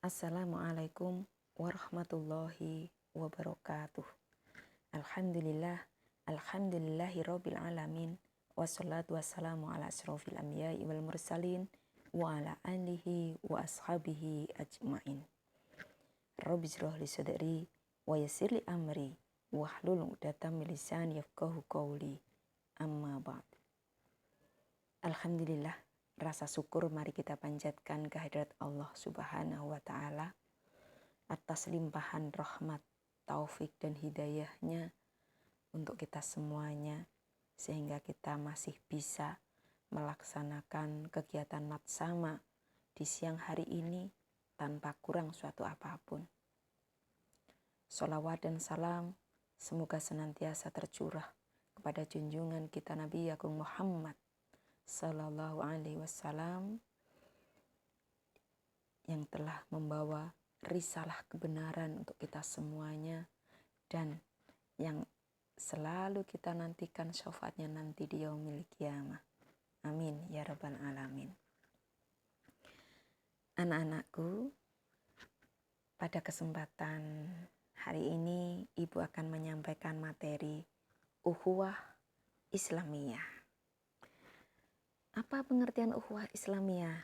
Assalamualaikum warahmatullahi wabarakatuh. Alhamdulillah, alhamdulillahi rabbil alamin. Wassalatu wassalamu ala asrofil anbiya'i wal mursalin wa ala alihi wa ashabihi ajmain. Rabbi shrah li sadri wa yassir li amri wahlul 'uqdatam min lisani yafqahu qawli. Amma ba'd. Alhamdulillah, rasa syukur mari kita panjatkan kehadirat Allah Subhanahu wa Ta'ala atas limpahan rahmat, taufik dan hidayahnya untuk kita semuanya, sehingga kita masih bisa melaksanakan kegiatan matsama di siang hari ini tanpa kurang suatu apapun. Sholawat dan salam semoga senantiasa tercurah kepada junjungan kita Nabi Agung Muhammad Sallallahu Alaihi Wasallam yang telah membawa risalah kebenaran untuk kita semuanya dan yang selalu kita nantikan syafaatnya nanti di yaumil qiyamah. Amin ya rabbal alamin. Anak-anakku, pada kesempatan hari ini Ibu akan menyampaikan materi ukhuwah Islamiyah. Apa pengertian ukhuwah Islamiyah?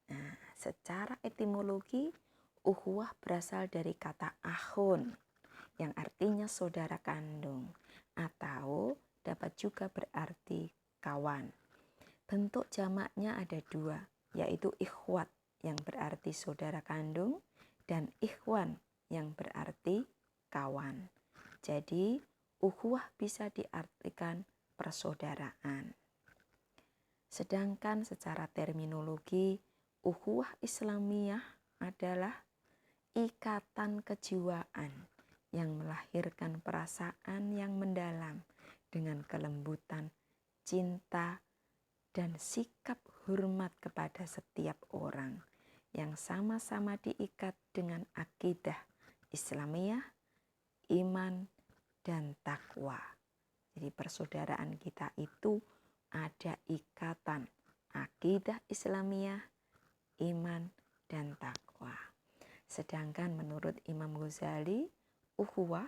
Nah, secara etimologi, ukhuwah berasal dari kata akhun yang artinya saudara kandung atau dapat juga berarti kawan. Bentuk jamaknya ada dua, yaitu ikhwat yang berarti saudara kandung dan ikhwan yang berarti kawan. Jadi, ukhuwah bisa diartikan persaudaraan. Sedangkan secara terminologi, ukhuwah Islamiyah adalah ikatan kejiwaan yang melahirkan perasaan yang mendalam dengan kelembutan, cinta, dan sikap hormat kepada setiap orang yang sama-sama diikat dengan akidah Islamiyah, iman, dan takwa. Jadi persaudaraan kita itu ada ikatan akidah Islamiyah, iman, dan takwa. Sedangkan menurut Imam Ghazali, ukhuwah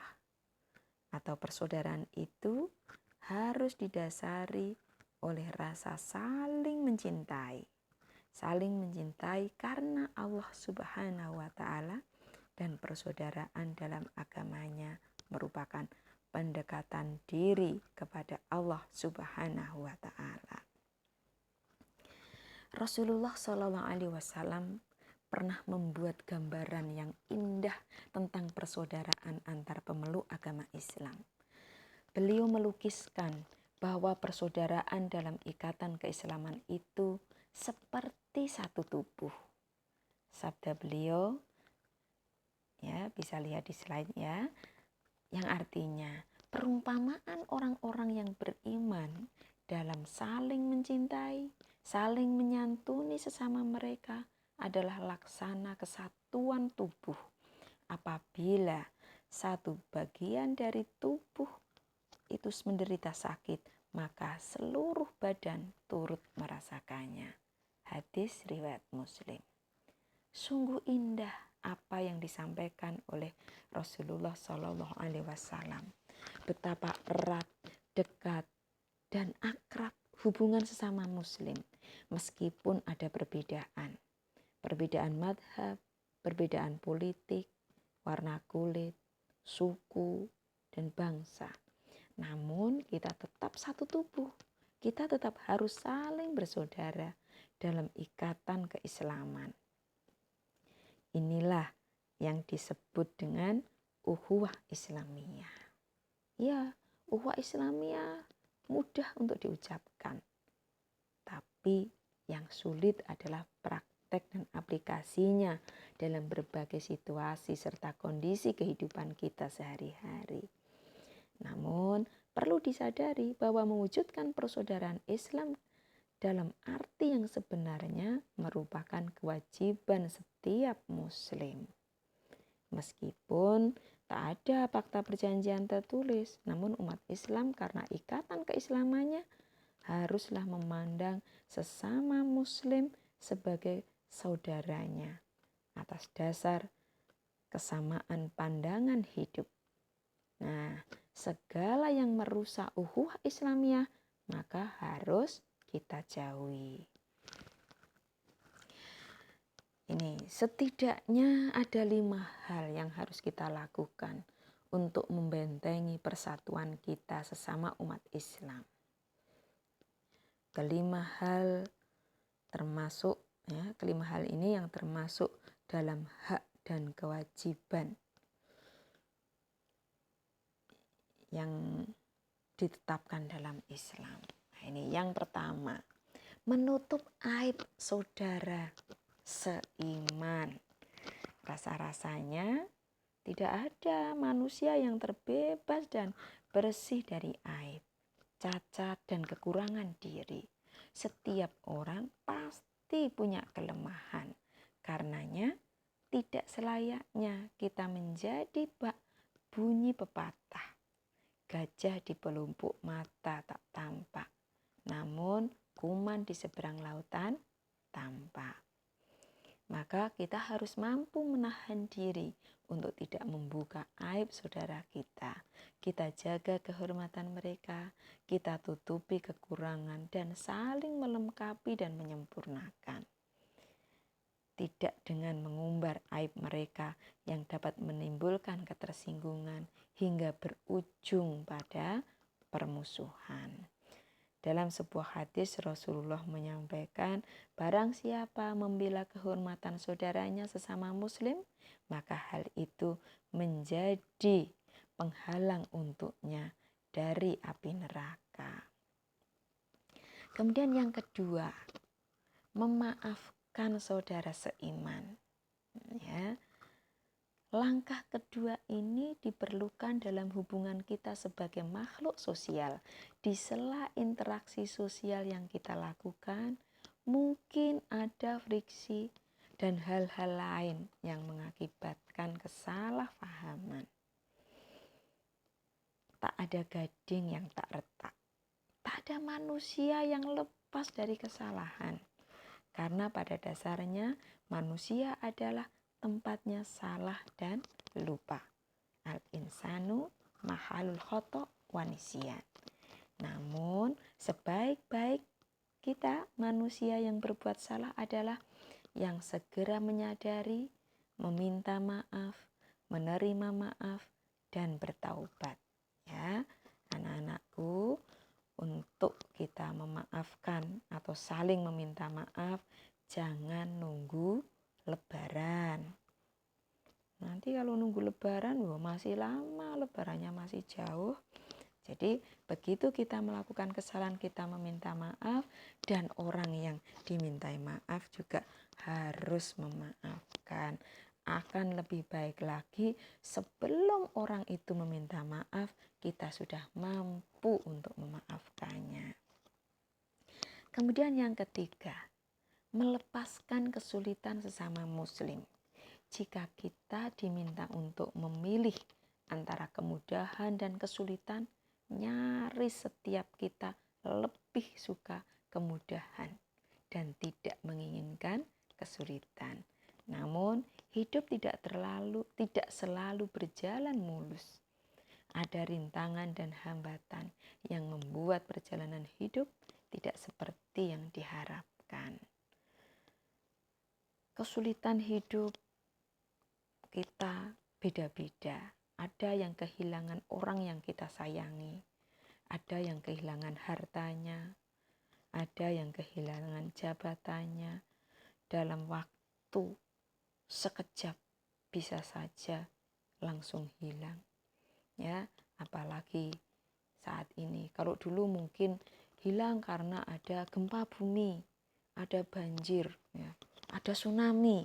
atau persaudaraan itu harus didasari oleh rasa saling mencintai. Saling mencintai karena Allah Subhanahu wa Ta'ala, dan persaudaraan dalam agamanya merupakan pendekatan diri kepada Allah Subhanahu wa Ta'ala. Rasulullah Shallallahu Alaihi Wasallam pernah membuat gambaran yang indah tentang persaudaraan antar pemeluk agama Islam. Beliau melukiskan bahwa persaudaraan dalam ikatan keislaman itu seperti satu tubuh. Sabda beliau, ya bisa lihat di slide ya, yang artinya perumpamaan orang-orang yang beriman dalam saling mencintai, saling menyantuni sesama mereka adalah laksana kesatuan tubuh. Apabila satu bagian dari tubuh itu menderita sakit, maka seluruh badan turut merasakannya. Hadis riwayat Muslim. Sungguh indah apa yang disampaikan oleh Rasulullah Shallallahu Alaihi Wasallam. Betapa erat, dekat, dan akrab hubungan sesama Muslim, meskipun ada perbedaan. Perbedaan madhab, perbedaan politik, warna kulit, suku, dan bangsa. Namun kita tetap satu tubuh. Kita tetap harus saling bersaudara dalam ikatan keislaman. Inilah yang disebut dengan ukhuwah Islamiyah. Ya, ukhuwah Islamiyah mudah untuk diucapkan. Tapi yang sulit adalah praktek dan aplikasinya dalam berbagai situasi serta kondisi kehidupan kita sehari-hari. Namun, perlu disadari bahwa mewujudkan persaudaraan Islam dalam arti yang sebenarnya merupakan kewajiban setiap Muslim. Meskipun tak ada fakta perjanjian tertulis, namun umat Islam karena ikatan keislamannya haruslah memandang sesama Muslim sebagai saudaranya atas dasar kesamaan pandangan hidup. Nah, segala yang merusak ukhuwah Islamiyah maka harus kita jauhi. Ini setidaknya ada 5 hal yang harus kita lakukan untuk membentengi persatuan kita sesama umat Islam. Kelima hal ini yang termasuk dalam hak dan kewajiban yang ditetapkan dalam Islam. Nah, ini yang pertama, menutup aib saudara seiman. Rasa-rasanya tidak ada manusia yang terbebas dan bersih dari aib, cacat, dan kekurangan diri. Setiap orang pasti punya kelemahan. Karenanya tidak selayaknya kita menjadi bunyi pepatah. Gajah di pelumpuk mata tak tampak, namun kuman di seberang lautan tampak. Maka kita harus mampu menahan diri untuk tidak membuka aib saudara kita. Kita jaga kehormatan mereka, kita tutupi kekurangan dan saling melengkapi dan menyempurnakan. Tidak dengan mengumbar aib mereka yang dapat menimbulkan ketersinggungan hingga berujung pada permusuhan. Dalam sebuah hadis Rasulullah menyampaikan, barang siapa membela kehormatan saudaranya sesama muslim, maka hal itu menjadi penghalang untuknya dari api neraka. Kemudian yang kedua, memaafkan saudara seiman. Ya. Langkah kedua ini diperlukan dalam hubungan kita sebagai makhluk sosial. Di sela interaksi sosial yang kita lakukan, mungkin ada friksi dan hal-hal lain yang mengakibatkan kesalahpahaman. Tak ada gading yang tak retak. Tak ada manusia yang lepas dari kesalahan. Karena pada dasarnya manusia adalah tempatnya salah dan lupa. Al-insanu mahalul khoto' wa nisyan. Namun sebaik-baik kita manusia yang berbuat salah adalah yang segera menyadari, meminta maaf, menerima maaf, dan bertaubat. Ya, anak-anakku, untuk kita memaafkan atau saling meminta maaf, jangan nunggu Lebaran. Nanti kalau nunggu Lebaran, masih lama, Lebarannya masih jauh. Jadi begitu kita melakukan kesalahan, kita meminta maaf, dan orang yang dimintai maaf juga harus memaafkan. Akan lebih baik lagi sebelum orang itu meminta maaf, kita sudah mampu untuk memaafkannya. Kemudian yang ketiga, melepaskan kesulitan sesama muslim. Jika kita diminta untuk memilih antara kemudahan dan kesulitan, nyaris setiap kita lebih suka kemudahan dan tidak menginginkan kesulitan. Namun hidup tidak selalu berjalan mulus. Ada rintangan dan hambatan yang membuat perjalanan hidup tidak seperti yang diharapkan. Kesulitan hidup kita beda-beda. Ada yang kehilangan orang yang kita sayangi, ada yang kehilangan hartanya, ada yang kehilangan jabatannya. Dalam waktu sekejap bisa saja langsung hilang. Ya, apalagi saat ini. Kalau dulu mungkin hilang karena ada gempa bumi, ada banjir, ya, ada tsunami.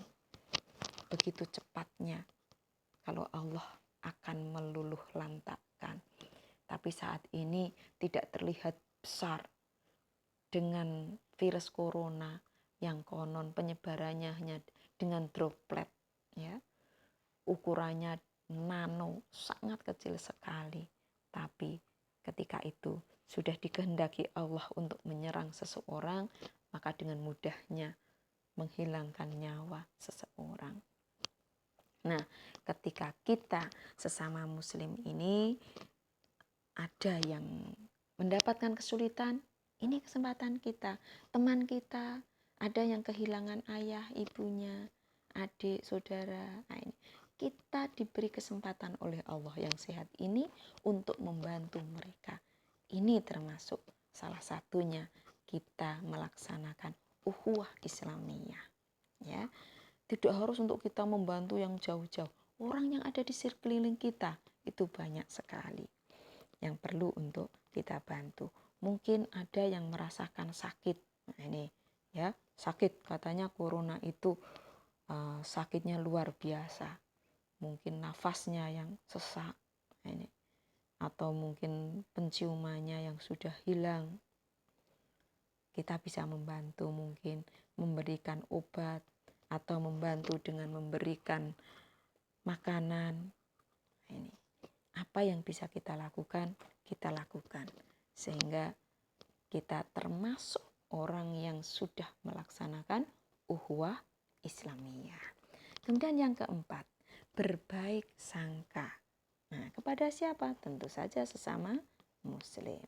Begitu cepatnya kalau Allah akan meluluh lantakkan. Tapi saat ini tidak terlihat besar dengan virus corona yang konon penyebarannya hanya dengan droplet, ya. Ukurannya nano, sangat kecil sekali. Tapi ketika itu sudah dikehendaki Allah untuk menyerang seseorang, maka dengan mudahnya menghilangkan nyawa seseorang. Nah, ketika kita sesama muslim ini ada yang mendapatkan kesulitan, ini kesempatan kita. Teman kita ada yang kehilangan ayah, ibunya, adik, saudara. Nah, ini kita diberi kesempatan oleh Allah yang sehat ini untuk membantu mereka. Ini termasuk salah satunya kita melaksanakan ukhuwah Islamiyah. Ya, tidak harus untuk kita membantu yang jauh-jauh. Orang yang ada di sekeliling kita itu banyak sekali yang perlu untuk kita bantu. Mungkin ada yang merasakan sakit. Nah, ini ya, sakit katanya corona itu sakitnya luar biasa. Mungkin nafasnya yang sesak. Nah, ini atau mungkin penciumannya yang sudah hilang. Kita bisa membantu, mungkin memberikan obat atau membantu dengan memberikan makanan. Nah, ini apa yang bisa kita lakukan, kita lakukan sehingga kita termasuk orang yang sudah melaksanakan ukhuwah Islamiyah. Kemudian yang keempat, berbaik sangka. Nah, kepada siapa? Tentu saja sesama muslim.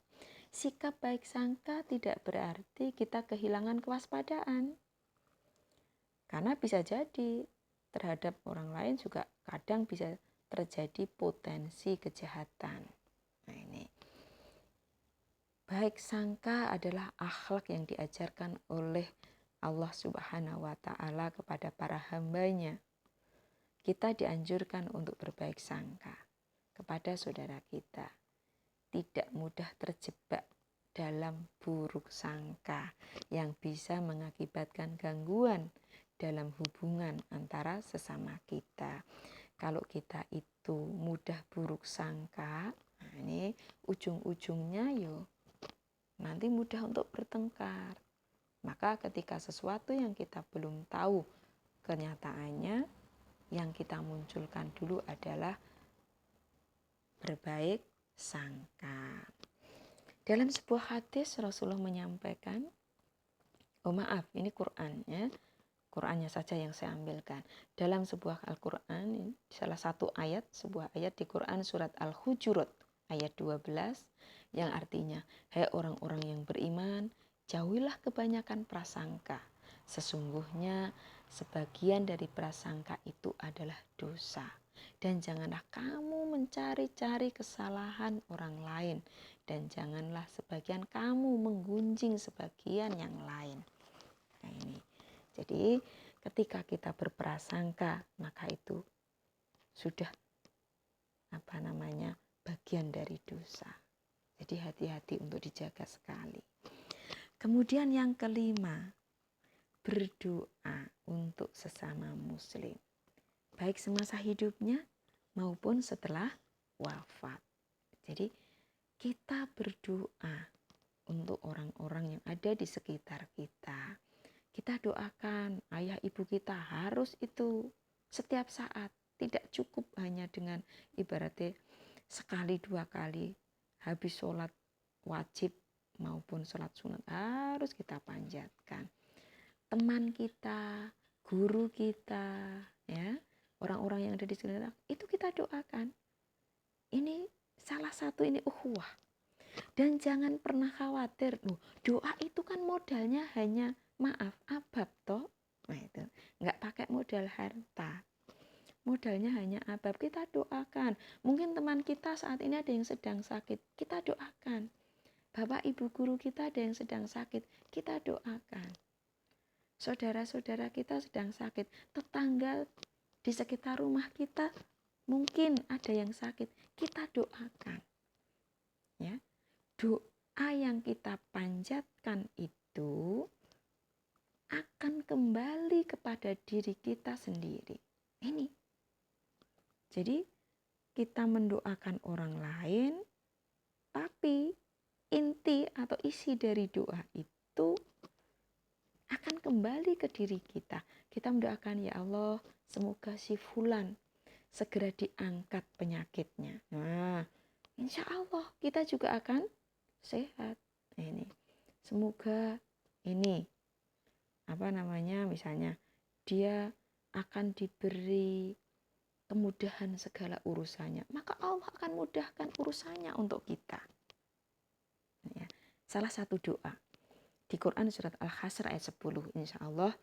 Sikap baik sangka tidak berarti kita kehilangan kewaspadaan. Karena bisa jadi terhadap orang lain juga kadang bisa terjadi potensi kejahatan. Nah, ini baik sangka adalah akhlak yang diajarkan oleh Allah Subhanahu wa Ta'ala kepada para hambanya. Kita dianjurkan untuk berbaik sangka kepada saudara kita, tidak mudah terjebak dalam buruk sangka yang bisa mengakibatkan gangguan dalam hubungan antara sesama kita. Kalau kita itu mudah buruk sangka, nah ini ujung-ujungnya nanti mudah untuk bertengkar. Maka ketika sesuatu yang kita belum tahu kenyataannya, yang kita munculkan dulu adalah berbaik sangka. Dalam sebuah hadis Rasulullah menyampaikan, ini Quran ya, Qurannya saja yang saya ambilkan. Dalam sebuah Al-Quran, salah satu ayat, sebuah ayat di Quran surat Al-Hujurat ayat 12 yang artinya, hai orang-orang yang beriman, jauhilah kebanyakan prasangka. Sesungguhnya sebagian dari prasangka itu adalah dosa. Dan janganlah kamu mencari-cari kesalahan orang lain. Dan janganlah sebagian kamu menggunjing sebagian yang lain. Nah, ini. Jadi ketika kita berprasangka, maka itu sudah bagian dari dosa. Jadi hati-hati untuk dijaga sekali. Kemudian yang kelima, berdoa untuk sesama muslim, baik semasa hidupnya maupun setelah wafat. Jadi kita berdoa untuk orang-orang yang ada di sekitar kita. Kita doakan ayah ibu kita harus itu setiap saat. Tidak cukup hanya dengan ibaratnya sekali dua kali habis sholat wajib maupun sholat sunat harus kita panjatkan. Teman kita, guru kita, ya, orang-orang yang ada di sekitar itu kita doakan. Ini salah satu ini ukhuwah. Dan jangan pernah khawatir, doa itu kan modalnya hanya abab toh. Nah itu, nggak pakai modal harta. Modalnya hanya abab, kita doakan. Mungkin teman kita saat ini ada yang sedang sakit, kita doakan. Bapak ibu guru kita ada yang sedang sakit, kita doakan. Saudara-saudara kita sedang sakit, tetangga di sekitar rumah kita mungkin ada yang sakit, kita doakan. Ya. Doa yang kita panjatkan itu akan kembali kepada diri kita sendiri. Ini. Jadi kita mendoakan orang lain, tapi inti atau isi dari doa itu akan kembali ke diri kita. Kita mendoakan, ya Allah, semoga si fulan segera diangkat penyakitnya. Nah, insya Allah kita juga akan sehat. Ini semoga ini misalnya dia akan diberi kemudahan segala urusannya, maka Allah akan mudahkan urusannya untuk kita. Ya. Salah satu doa di Quran surat Al-Hasr ayat 10, insya Allah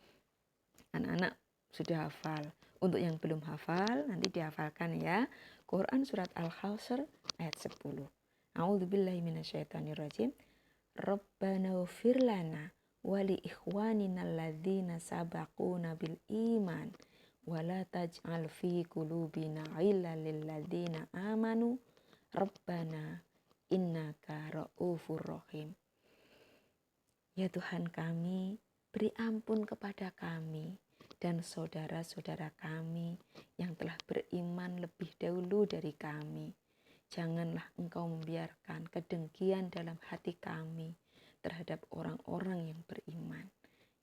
anak-anak sudah hafal. Untuk yang belum hafal, nanti dihafalkan ya. Quran surat Al-Hasr ayat 10. A'udzubillahi minasyaitonirrajim. Rabbana ighfir lana wa li ikhwanina alladzina sabaquna bil iman wa la taj'al fi qulubina ghillan lil ladzina amanu Rabbana innaka ra'ufur rahim. Ya Tuhan kami, beri ampun kepada kami dan saudara-saudara kami yang telah beriman lebih dahulu dari kami. Janganlah Engkau membiarkan kedengkian dalam hati kami terhadap orang-orang yang beriman.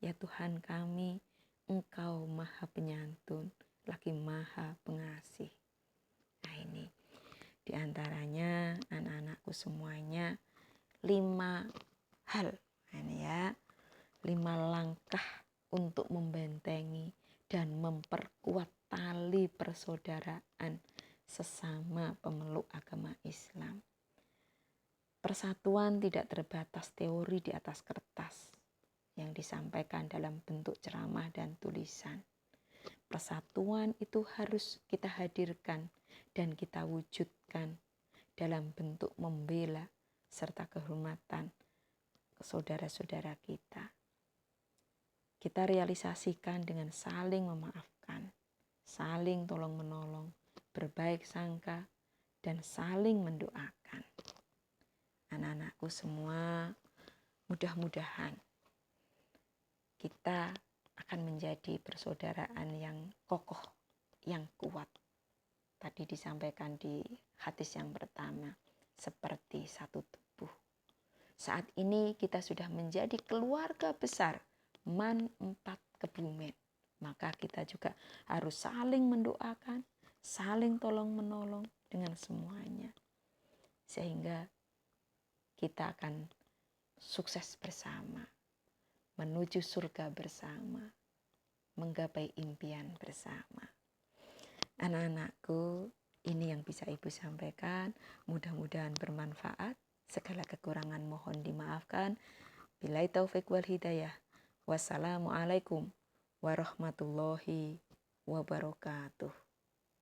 Ya Tuhan kami, Engkau Maha Penyantun, lagi Maha Pengasih. Nah ini diantaranya anak-anakku semuanya 5 hal. Ini ya, 5 langkah untuk membentengi dan memperkuat tali persaudaraan sesama pemeluk agama Islam. Persatuan tidak terbatas teori di atas kertas yang disampaikan dalam bentuk ceramah dan tulisan. Persatuan itu harus kita hadirkan dan kita wujudkan dalam bentuk membela serta kehormatan saudara-saudara kita. Kita realisasikan dengan saling memaafkan, saling tolong-menolong, berbaik sangka, dan saling mendoakan. Anak-anakku semua, mudah-mudahan kita akan menjadi persaudaraan yang kokoh, yang kuat. Tadi disampaikan di hadis yang pertama, seperti satu tubuh. Saat ini kita sudah menjadi keluarga besar, Man 4 Kebumen. Maka kita juga harus saling mendoakan, saling tolong-menolong dengan semuanya. Sehingga kita akan sukses bersama, menuju surga bersama, menggapai impian bersama. Anak-anakku, ini yang bisa Ibu sampaikan. Mudah-mudahan bermanfaat. Segala kekurangan mohon dimaafkan. Billahi taufik wal hidayah. Wassalamualaikum warahmatullahi wabarakatuh.